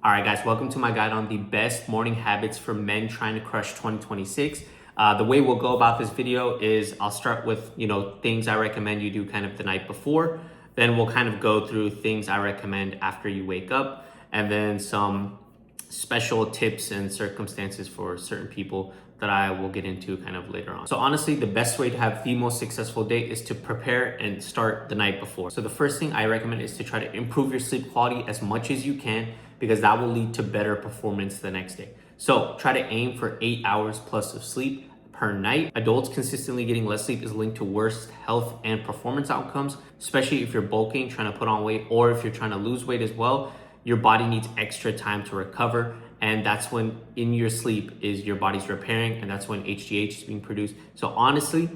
All right, guys, welcome to my guide on the best morning habits for men trying to crush 2026. The way we'll go about this video is I'll start with, things I recommend you do kind of the night before. Then we'll kind of go through things I recommend after you wake up, and then some special tips and circumstances for certain people that I will get into kind of later on. So honestly, the best way to have the most successful day is to prepare and start the night before. So the first thing I recommend is to try to improve your sleep quality as much as you can, because that will lead to better performance the next day. So try to aim for 8 hours plus of sleep per night. Adults consistently getting less sleep is linked to worse health and performance outcomes, especially if you're bulking, trying to put on weight, or if you're trying to lose weight as well. Your body needs extra time to recover, and that's when in your sleep is your body's repairing, and that's when HGH is being produced. So honestly,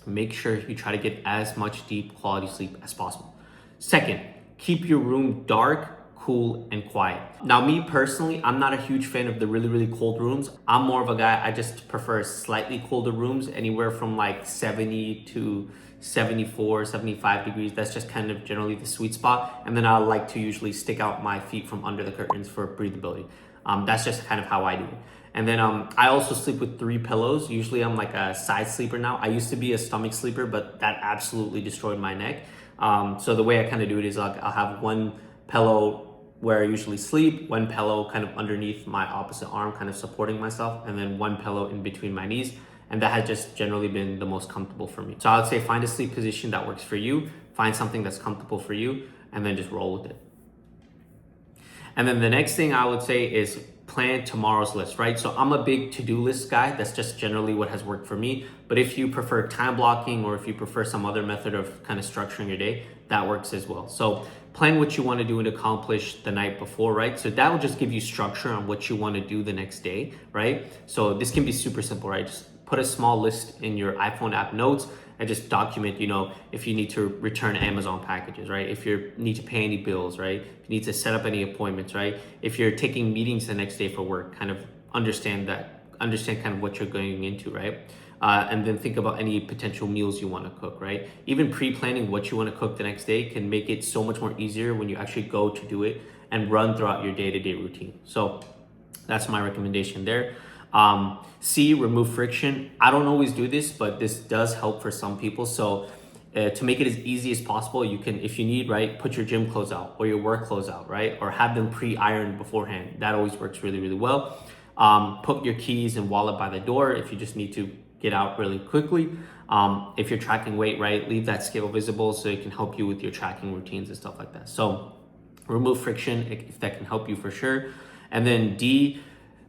make sure you try to get as much deep quality sleep as possible. Second, keep your room dark, cool, and quiet. Now, me personally, I'm not a huge fan of the really cold rooms. I'm more of a guy, I just prefer slightly colder rooms, anywhere from like 70 to 74, 75 degrees. That's just kind of generally the sweet spot. And then I like to usually stick out my feet from under the curtains for breathability. That's just kind of how I do it. And then I also sleep with 3 pillows. Usually I'm like a side sleeper now. I used to be a stomach sleeper, but that absolutely destroyed my neck. So the way I kind of do it is I'll have one pillow where I usually sleep, one pillow kind of underneath my opposite arm, kind of supporting myself, and then one pillow in between my knees. And that has just generally been the most comfortable for me. So I would say find a sleep position that works for you, find something that's comfortable for you, and then just roll with it. And then the next thing I would say is plan tomorrow's list, right? So I'm a big to-do list guy. That's just generally what has worked for me. But if you prefer time blocking, or if you prefer some other method of kind of structuring your day, that works as well. So plan what you want to do and accomplish the night before, right? So that will just give you structure on what you want to do the next day, right? So this can be super simple, right? Just put a small list in your iPhone app notes and just document, if you need to return Amazon packages, right? If you need to pay any bills, right? If you need to set up any appointments, right? If you're taking meetings the next day for work, kind of understand kind of what you're going into, right? And then think about any potential meals you want to cook, right? Even pre-planning what you want to cook the next day can make it so much more easier when you actually go to do it and run throughout your day-to-day routine. So that's my recommendation there. C, remove friction. I don't always do this, but this does help for some people. So to make it as easy as possible, you can, if you need, right, put your gym clothes out or your work clothes out, right? Or have them pre-ironed beforehand. That always works really well. Put your keys and wallet by the door if you just need to get out really quickly. If you're tracking weight, right, leave that scale visible so it can help you with your tracking routines and stuff like that. So remove friction if that can help you for sure. And then D,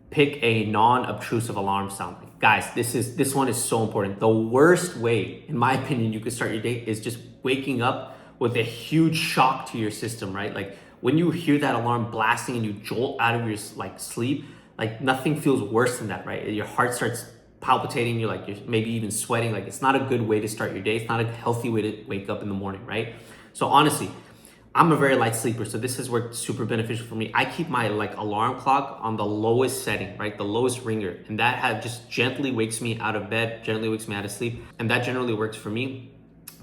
pick a non-obtrusive alarm sound. Guys, this one is so important. The worst way, in my opinion, you could start your day is just waking up with a huge shock to your system, right? Like when you hear that alarm blasting and you jolt out of your sleep, like nothing feels worse than that, right? Your heart starts palpitating, you're maybe even sweating. Like it's not a good way to start your day. It's not a healthy way to wake up in the morning, right? So honestly, I'm a very light sleeper, so this has worked super beneficial for me. I keep my alarm clock on the lowest setting, right? The lowest ringer. And that just gently wakes me out of bed, gently wakes me out of sleep. And that generally works for me.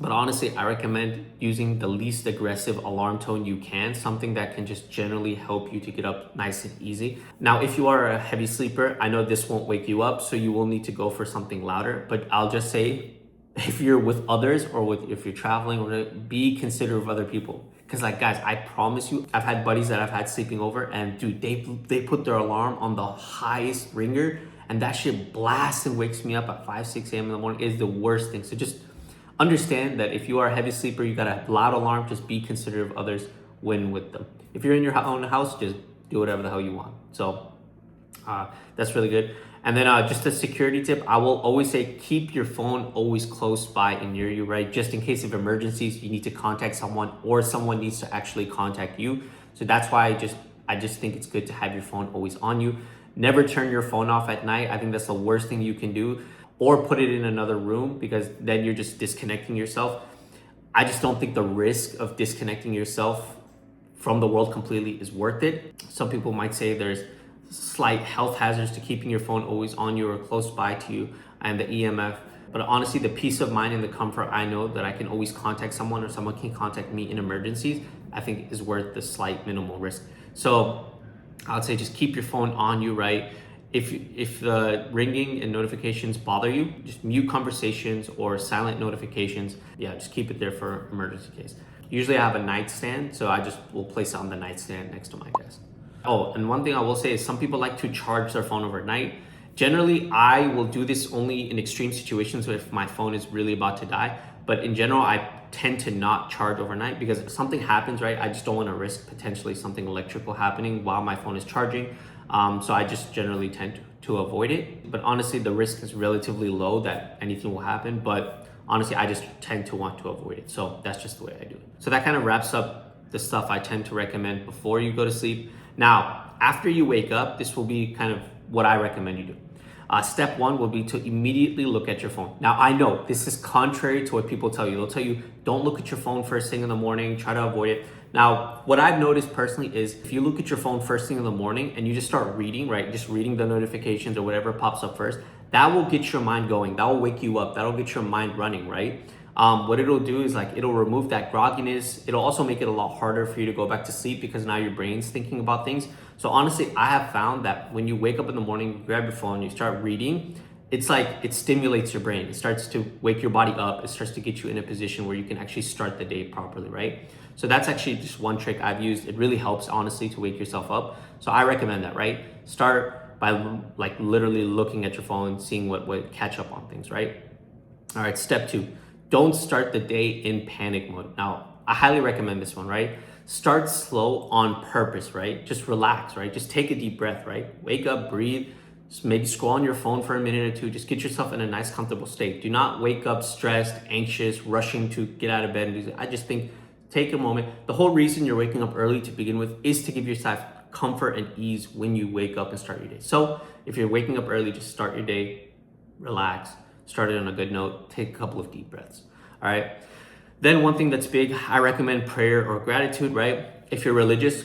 But honestly, I recommend using the least aggressive alarm tone you can, something that can just generally help you to get up nice and easy. Now, if you are a heavy sleeper, I know this won't wake you up, so you will need to go for something louder. But I'll just say, if you're with others or if you're traveling, be considerate of other people. Because guys, I promise you, I've had buddies that I've had sleeping over, and dude, they put their alarm on the highest ringer, and that shit blasts and wakes me up at 5, 6 a.m. in the morning. Is the worst thing. So just understand that if you are a heavy sleeper, you got a loud alarm, just be considerate of others when with them. If you're in your own house, just do whatever the hell you want. So that's really good. And then just a security tip, I will always say keep your phone always close by and near you, right? Just in case of emergencies, you need to contact someone or someone needs to actually contact you. So that's why I just think it's good to have your phone always on you. Never turn your phone off at night. I think that's the worst thing you can do. Or put it in another room, because then you're just disconnecting yourself. I just don't think the risk of disconnecting yourself from the world completely is worth it. Some people might say there's slight health hazards to keeping your phone always on you or close by to you, and the EMF. But honestly, the peace of mind and the comfort I know that I can always contact someone or someone can contact me in emergencies, I think is worth the slight minimal risk. So I would say just keep your phone on you, right? If the ringing and notifications bother you, just mute conversations or silent notifications. Yeah, just keep it there for emergency case. Usually I have a nightstand, so I just will place it on the nightstand next to my desk. Oh, and one thing I will say is some people like to charge their phone overnight. Generally, I will do this only in extreme situations if my phone is really about to die. But in general, I tend to not charge overnight because if something happens, right, I just don't want to risk potentially something electrical happening while my phone is charging. So I just generally tend to avoid it. But honestly, the risk is relatively low that anything will happen. But honestly, I just tend to want to avoid it. So that's just the way I do it. So that kind of wraps up the stuff I tend to recommend before you go to sleep. Now, after you wake up, this will be kind of what I recommend you do. Step one will be to immediately look at your phone. Now, I know this is contrary to what people tell you. They'll tell you, don't look at your phone first thing in the morning, try to avoid it. Now, what I've noticed personally is if you look at your phone first thing in the morning and you just start reading, right, just reading the notifications or whatever pops up first, that will get your mind going. That will wake you up. That'll get your mind running, right? What it'll do is like it'll remove that grogginess. It'll also make it a lot harder for you to go back to sleep because now your brain's thinking about things. So honestly, I have found that when you wake up in the morning, you grab your phone, you start reading, it's like it stimulates your brain. It starts to wake your body up. It starts to get you in a position where you can actually start the day properly, right? So that's actually just one trick I've used. It really helps, honestly, to wake yourself up. So I recommend that, right? Start by like literally looking at your phone, seeing what catch up on things, right? All right, step two, don't start the day in panic mode. Now, I highly recommend this one, right? Start slow on purpose, right? Just relax, right? Just take a deep breath, right? Wake up, breathe, just maybe scroll on your phone for a minute or two. Just get yourself in a nice, comfortable state. Do not wake up stressed, anxious, rushing to get out of bed and do that. I just think take a moment. The whole reason you're waking up early to begin with is to give yourself comfort and ease when you wake up and start your day. So if you're waking up early, just start your day, relax, start it on a good note, take a couple of deep breaths, all right? Then one thing that's big, I recommend prayer or gratitude, right? If you're religious,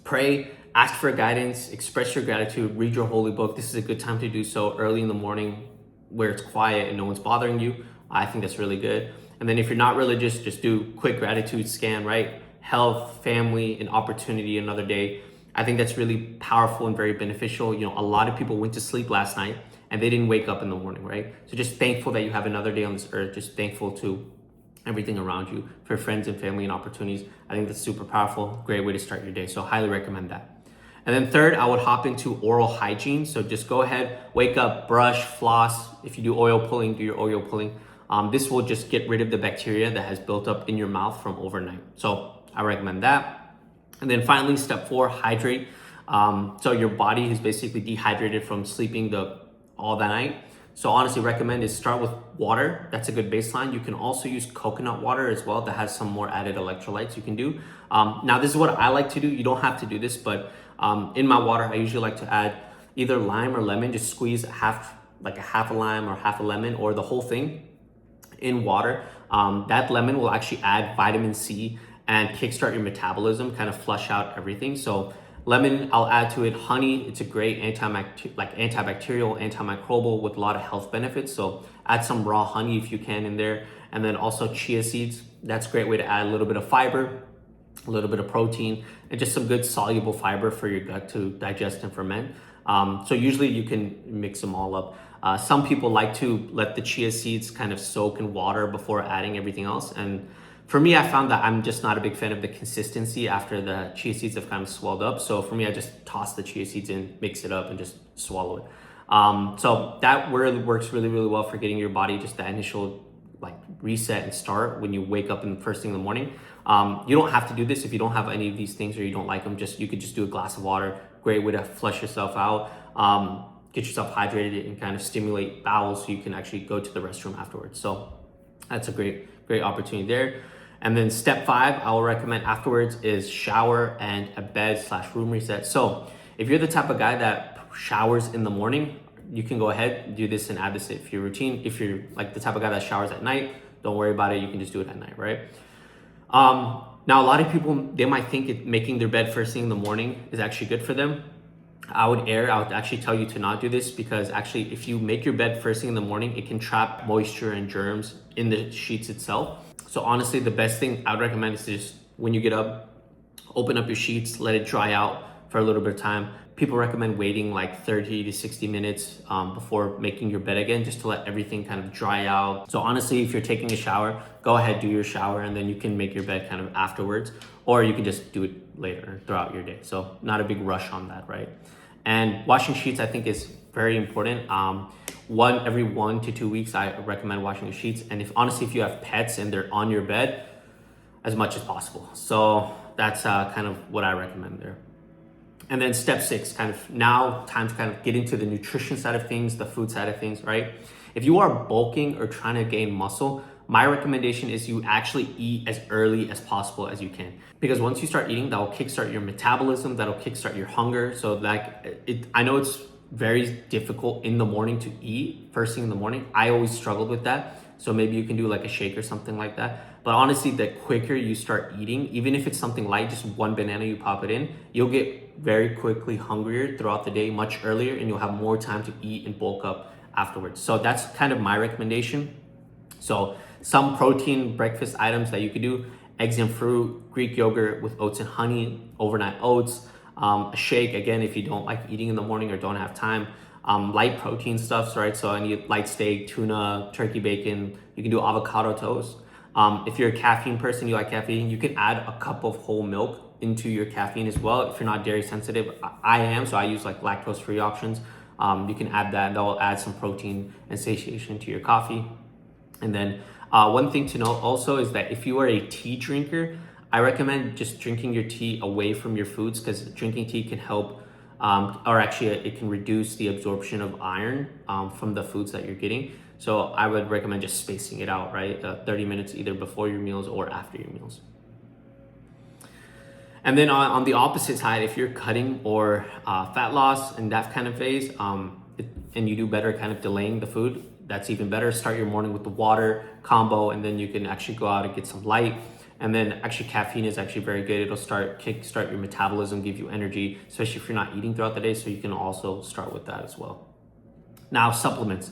pray, ask for guidance, express your gratitude, read your holy book. This is a good time to do so early in the morning where it's quiet and no one's bothering you. I think that's really good. And then if you're not religious, just do quick gratitude scan, right? Health, family, and opportunity another day. I think that's really powerful and very beneficial. You know, a lot of people went to sleep last night and they didn't wake up in the morning, right? So just thankful that you have another day on this earth, just thankful to everything around you, for friends and family and opportunities. I think that's super powerful, great way to start your day. So highly recommend that. And then third, I would hop into oral hygiene. So just go ahead, wake up, brush, floss. If you do oil pulling, do your oil pulling. This will just get rid of the bacteria that has built up in your mouth from overnight. So I recommend that. And then finally, step four, hydrate. So your body is basically dehydrated from sleeping all that night. So honestly recommend is start with water. That's a good baseline. You can also use coconut water as well that has some more added electrolytes you can do. Now this is what I like to do. You don't have to do this, but in my water, I usually like to add either lime or lemon, just squeeze half a lime or half a lemon or the whole thing in water. That lemon will actually add vitamin C and kickstart your metabolism, kind of flush out everything. So lemon, I'll add to it honey. It's a great antibacterial, antimicrobial with a lot of health benefits. So add some raw honey if you can in there. And then also chia seeds. That's a great way to add a little bit of fiber, a little bit of protein, and just some good soluble fiber for your gut to digest and ferment. So usually you can mix them all up. Some people like to let the chia seeds kind of soak in water before adding everything else. And for me, I found that I'm just not a big fan of the consistency after the chia seeds have kind of swelled up. So for me, I just toss the chia seeds in, mix it up, and just swallow it. So that really works really, really well for getting your body just that initial like reset and start when you wake up in the first thing in the morning. You don't have to do this if you don't have any of these things or you don't like them. You could just do a glass of water. Great way to flush yourself out, get yourself hydrated, and kind of stimulate bowels so you can actually go to the restroom afterwards. So that's a great opportunity there. And then step 5, I will recommend afterwards is shower and a bed/room reset. So if you're the type of guy that showers in the morning, you can go ahead and do this and add this to your routine. If you're like the type of guy that showers at night, don't worry about it. You can just do it at night, right? Now, a lot of people, they might think making their bed first thing in the morning is actually good for them. I would actually tell you to not do this because actually if you make your bed first thing in the morning, it can trap moisture and germs in the sheets itself. So honestly, the best thing I would recommend is to just, when you get up, open up your sheets, let it dry out for a little bit of time. People recommend waiting like 30 to 60 minutes before making your bed again, just to let everything kind of dry out. So honestly, if you're taking a shower, go ahead, do your shower, and then you can make your bed kind of afterwards, or you can just do it later throughout your day. So not a big rush on that, right? And washing sheets, I think, is very important. Every 1 to 2 weeks, I recommend washing the sheets. And honestly, if you have pets and they're on your bed, as much as possible. So that's kind of what I recommend there. And then step 6, kind of now time to kind of get into the nutrition side of things, the food side of things, right? If you are bulking or trying to gain muscle, my recommendation is you actually eat as early as possible as you can. Because once you start eating, that will kickstart your metabolism, that'll kickstart your hunger. So I know it's very difficult in the morning to eat first thing in the morning. I always struggled with that. So maybe you can do like a shake or something like that. But honestly, the quicker you start eating, even if it's something light, just one banana, you pop it in, you'll get very quickly hungrier throughout the day, much earlier, and you'll have more time to eat and bulk up afterwards. So that's kind of my recommendation. So some protein breakfast items that you could do: eggs and fruit, Greek yogurt with oats and honey, overnight oats, a shake, again, if you don't like eating in the morning or don't have time. Light protein stuffs, right? So any light steak, tuna, turkey bacon. You can do avocado toast. If you're a caffeine person, you like caffeine, you can add a cup of whole milk into your caffeine as well. If you're not dairy sensitive, I am, so I use like lactose-free options. You can add that, and that will add some protein and satiation to your coffee. And then one thing to note also is that if you are a tea drinker, I recommend just drinking your tea away from your foods, because drinking tea can help it can reduce the absorption of iron from the foods that you're getting. So I would recommend just spacing it out, right? 30 minutes either before your meals or after your meals. And then on the opposite side, if you're cutting or fat loss and that kind of phase, and you do better kind of delaying the food, that's even better. Start your morning with the water combo, and then you can actually go out and get some light. And then actually caffeine is actually very good. It'll kickstart your metabolism, give you energy, especially if you're not eating throughout the day. So you can also start with that as well. Now, supplements.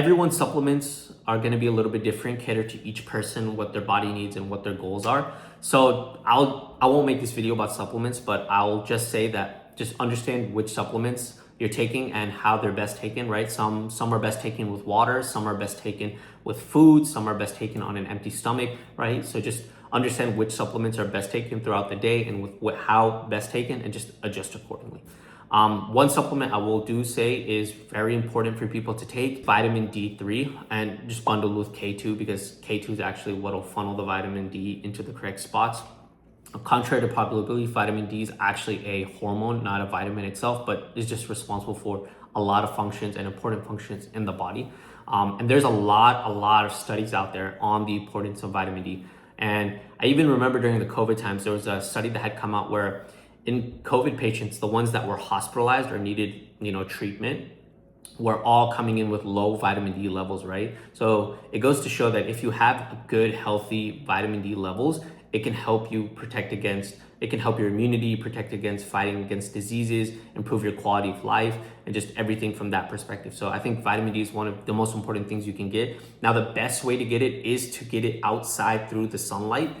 Everyone's supplements are going to be a little bit different, cater to each person, what their body needs and what their goals are. So I won't make this video about supplements, but I'll just say that just understand which supplements you're taking and how they're best taken, right? Some are best taken with water, some are best taken with food, some are best taken on an empty stomach, right? So just understand which supplements are best taken throughout the day and with how best taken, and just adjust accordingly. One supplement I will say is very important for people to take: vitamin D3, and just bundled with K2, because K2 is actually what will funnel the vitamin D into the correct spots. Contrary to popular belief, vitamin D is actually a hormone, not a vitamin itself, but is just responsible for a lot of functions and important functions in the body. And there's a lot of studies out there on the importance of vitamin D. And I even remember during the COVID times, there was a study that had come out where in COVID patients, the ones that were hospitalized or needed, treatment, were all coming in with low vitamin D levels, right? So it goes to show that if you have good, healthy vitamin D levels, it can help you it can help your immunity, protect against fighting against diseases, improve your quality of life, and just everything from that perspective. So I think vitamin D is one of the most important things you can get. Now, the best way to get it is to get it outside through the sunlight.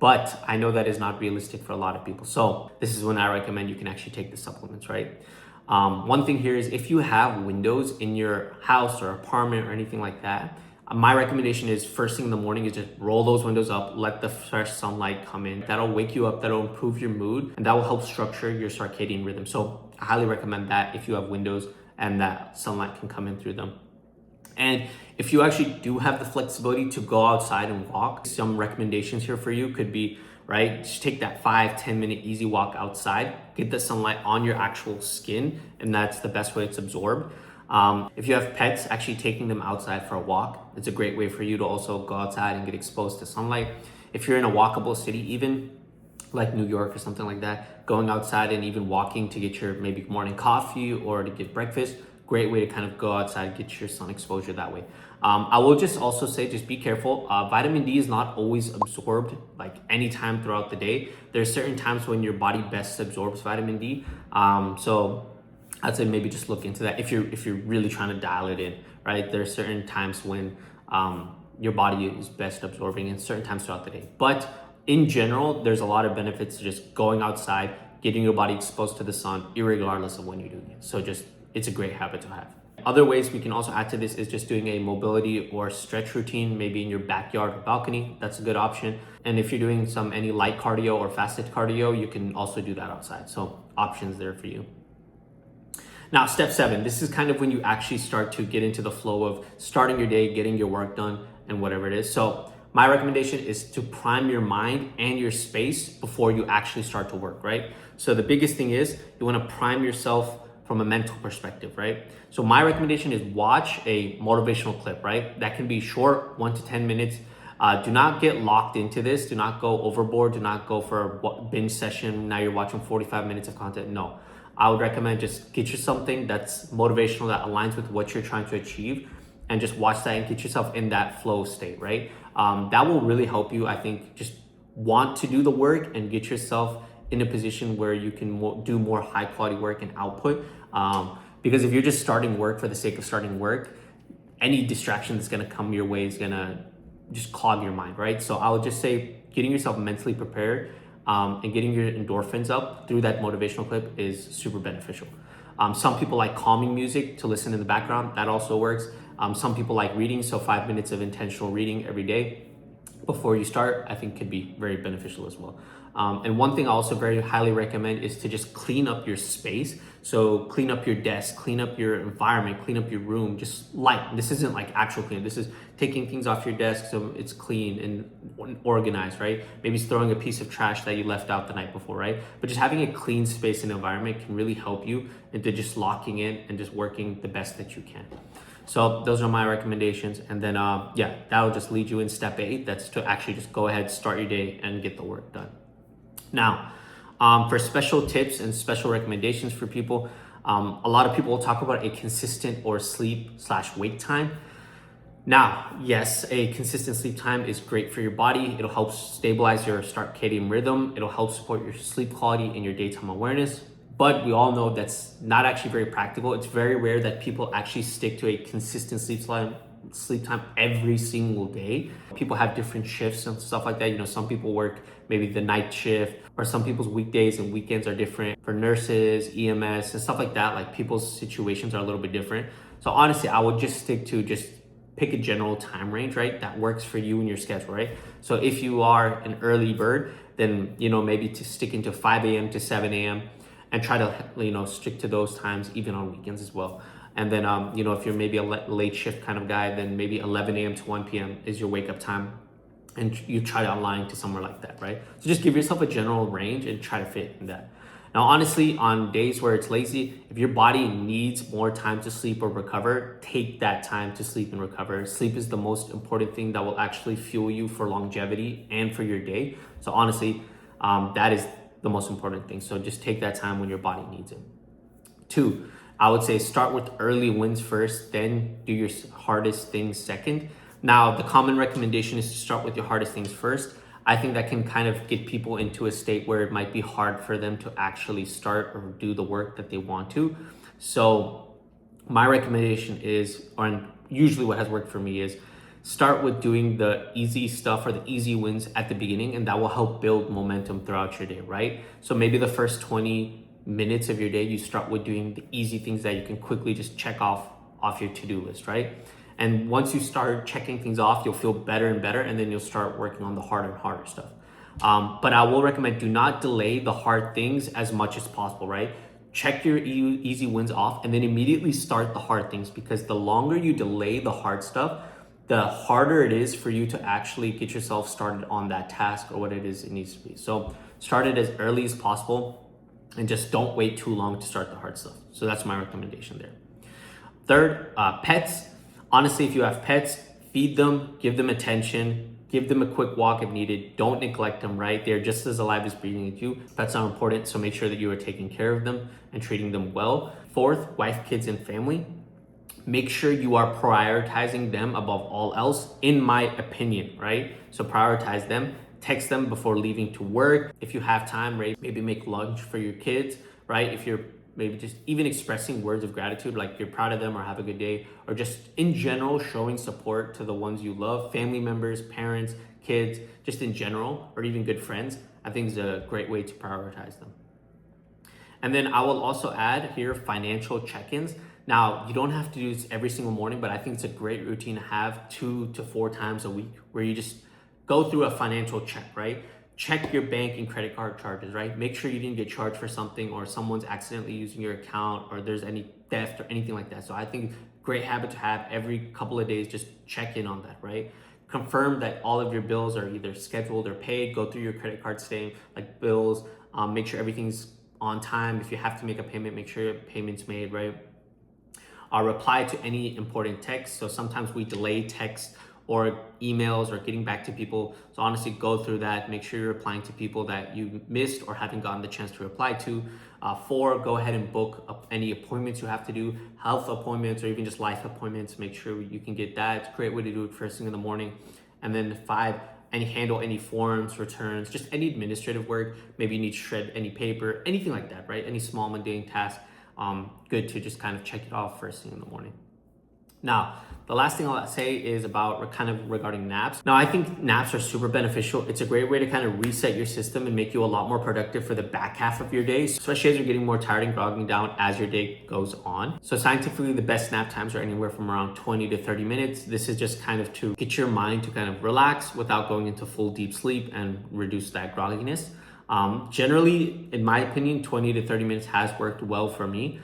But I know that is not realistic for a lot of people. So this is when I recommend you can actually take the supplements, right? One thing here is, if you have windows in your house or apartment or anything like that, my recommendation is first thing in the morning is just roll those windows up, let the fresh sunlight come in. That'll wake you up, that'll improve your mood, and that will help structure your circadian rhythm. So I highly recommend that if you have windows and that sunlight can come in through them. And if you actually do have the flexibility to go outside and walk, some recommendations here for you could be, right, just take that 5-10 minute easy walk outside, get the sunlight on your actual skin, and that's the best way it's absorbed. If you have pets, actually taking them outside for a walk, it's a great way for you to also go outside and get exposed to sunlight. If you're in a walkable city, even like New York or something like that, going outside and even walking to get your maybe morning coffee or to get breakfast, great way to kind of go outside and get your sun exposure that way. I will just also say, just be careful. Vitamin D is not always absorbed like anytime throughout the day. There's certain times when your body best absorbs vitamin D. So I'd say maybe just look into that if you're really trying to dial it in, right? There are certain times when your body is best absorbing, and certain times throughout the day. But in general, there's a lot of benefits to just going outside, getting your body exposed to the sun, irregardless of when you're doing it. So just, it's a great habit to have. Other ways we can also add to this is just doing a mobility or stretch routine, maybe in your backyard or balcony. That's a good option. And if you're doing any light cardio or fasted cardio, you can also do that outside. So options there for you. Now, step 7, this is kind of when you actually start to get into the flow of starting your day, getting your work done, and whatever it is. So my recommendation is to prime your mind and your space before you actually start to work, right? So the biggest thing is you want to prime yourself from a mental perspective, right? So my recommendation is watch a motivational clip, right? That can be short, 1 to 10 minutes. Do not get locked into this. Do not go overboard. Do not go for a binge session. Now you're watching 45 minutes of content. No, I would recommend just get you something that's motivational, that aligns with what you're trying to achieve, and just watch that and get yourself in that flow state, right? That will really help you, I think, just want to do the work and get yourself in a position where you can do more high quality work and output. Because if you're just starting work for the sake of starting work, any distraction that's gonna come your way is gonna just clog your mind, right? So I would just say getting yourself mentally prepared and getting your endorphins up through that motivational clip is super beneficial. Some people like calming music to listen in the background. That also works. Some people like reading, so 5 minutes of intentional reading every day before you start, I think could be very beneficial as well. And one thing I also very highly recommend is to just clean up your space. So clean up your desk, clean up your environment, clean up your room, just light. This isn't like actual clean. This is taking things off your desk so it's clean and organized, right? Maybe it's throwing a piece of trash that you left out the night before, right? But just having a clean space and environment can really help you into just locking in and just working the best that you can. So those are my recommendations. And then, yeah, that'll just lead you in step 8. That's to actually just go ahead, start your day and get the work done. Now, for special tips and special recommendations for people, a lot of people will talk about a consistent or sleep/wake time. Now, yes, a consistent sleep time is great for your body. It'll help stabilize your circadian rhythm. It'll help support your sleep quality and your daytime awareness. But we all know that's not actually very practical. It's very rare that people actually stick to a consistent sleep time every single day. People have different shifts and stuff like that. You know, some people work maybe the night shift, or some people's weekdays and weekends are different. For nurses, EMS, and stuff like that, like people's situations are a little bit different. So honestly, I would just stick to just pick a general time range, right? That works for you and your schedule, right? So if you are an early bird, then, you know, maybe to stick into 5 a.m. to 7 a.m. and try to, you know, stick to those times even on weekends as well. And then, you know, if you're maybe a late shift kind of guy, then maybe 11 a.m. to 1 p.m. is your wake up time. And you try to align to somewhere like that, right? So just give yourself a general range and try to fit in that. Now, honestly, on days where it's lazy, if your body needs more time to sleep or recover, take that time to sleep and recover. Sleep is the most important thing that will actually fuel you for longevity and for your day. So honestly, that is the most important thing. So just take that time when your body needs it. 2, I would say start with early wins first, then do your hardest things second. Now, the common recommendation is to start with your hardest things first. I think that can kind of get people into a state where it might be hard for them to actually start or do the work that they want to. So my recommendation is, or usually what has worked for me is, start with doing the easy stuff or the easy wins at the beginning, and that will help build momentum throughout your day, right? So maybe the first 20 minutes of your day, you start with doing the easy things that you can quickly just check off your to-do list, right? And once you start checking things off, you'll feel better and better, and then you'll start working on the harder and harder stuff. But I will recommend, do not delay the hard things as much as possible, right? Check your easy wins off and then immediately start the hard things, because the longer you delay the hard stuff, the harder it is for you to actually get yourself started on that task or what it is it needs to be. So start it as early as possible and just don't wait too long to start the hard stuff. So that's my recommendation there. 3rd, pets. Honestly, if you have pets, feed them, give them attention, give them a quick walk if needed. Don't neglect them, right? They're just as alive as breathing as you. Pets are important, so make sure that you are taking care of them and treating them well. 4th, wife, kids, and family. Make sure you are prioritizing them above all else, in my opinion, right? So prioritize them. Text them before leaving to work. If you have time, right, maybe make lunch for your kids, right? If you're maybe just even expressing words of gratitude, like you're proud of them or have a good day, or just in general showing support to the ones you love, family members, parents, kids, just in general, or even good friends, I think is a great way to prioritize them. And then I will also add here financial check-ins. Now, you don't have to do this every single morning, but I think it's a great routine to have 2 to 4 times a week where you just go through a financial check, right? Check your bank and credit card charges, right? Make sure you didn't get charged for something or someone's accidentally using your account or there's any theft or anything like that. So I think great habit to have every couple of days, just check in on that, right? Confirm that all of your bills are either scheduled or paid. Go through your credit card statement, like bills, make sure everything's on time. If you have to make a payment, make sure your payment's made, right? Reply to any important texts. So sometimes we delay text or emails or getting back to people. So honestly, go through that. Make sure you're replying to people that you missed or haven't gotten the chance to reply to. 4, go ahead and book up any appointments you have to do, health appointments or even just life appointments. Make sure you can get that. It's a great way to do it first thing in the morning. And then 5, handle any forms, returns, just any administrative work. Maybe you need to shred any paper, anything like that, right? Any small mundane task. Good to just kind of check it off first thing in the morning. Now, the last thing I'll say is about kind of regarding naps. Now, I think naps are super beneficial. It's a great way to kind of reset your system and make you a lot more productive for the back half of your day, especially as you're getting more tired and grogging down as your day goes on. So scientifically, the best nap times are anywhere from around 20 to 30 minutes. This is just kind of to get your mind to kind of relax without going into full deep sleep and reduce that grogginess. Generally, in my opinion, 20 to 30 minutes has worked well for me.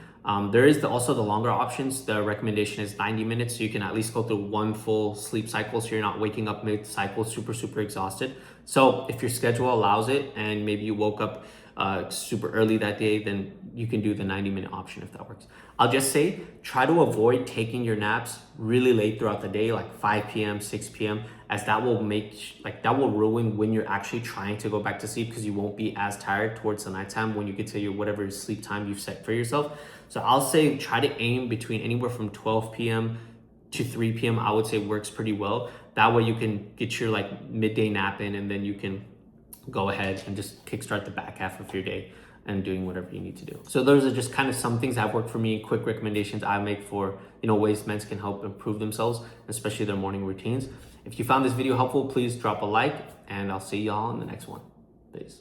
There is also the longer options. The recommendation is 90 minutes, so you can at least go through one full sleep cycle so you're not waking up mid-cycle super exhausted. So if your schedule allows it and maybe you woke up super early that day, then you can do the 90-minute option if that works. I'll just say, try to avoid taking your naps really late throughout the day, like 5 p.m., 6 p.m., as that will ruin when you're actually trying to go back to sleep because you won't be as tired towards the nighttime when you get to your whatever sleep time you've set for yourself. So I'll say try to aim between anywhere from 12 p.m. to 3 p.m. I would say works pretty well. That way you can get your like midday nap in and then you can go ahead and just kickstart the back half of your day and doing whatever you need to do. So those are just kind of some things that have worked for me, quick recommendations I make for, ways men can help improve themselves, especially their morning routines. If you found this video helpful, please drop a like and I'll see y'all in the next one. Peace.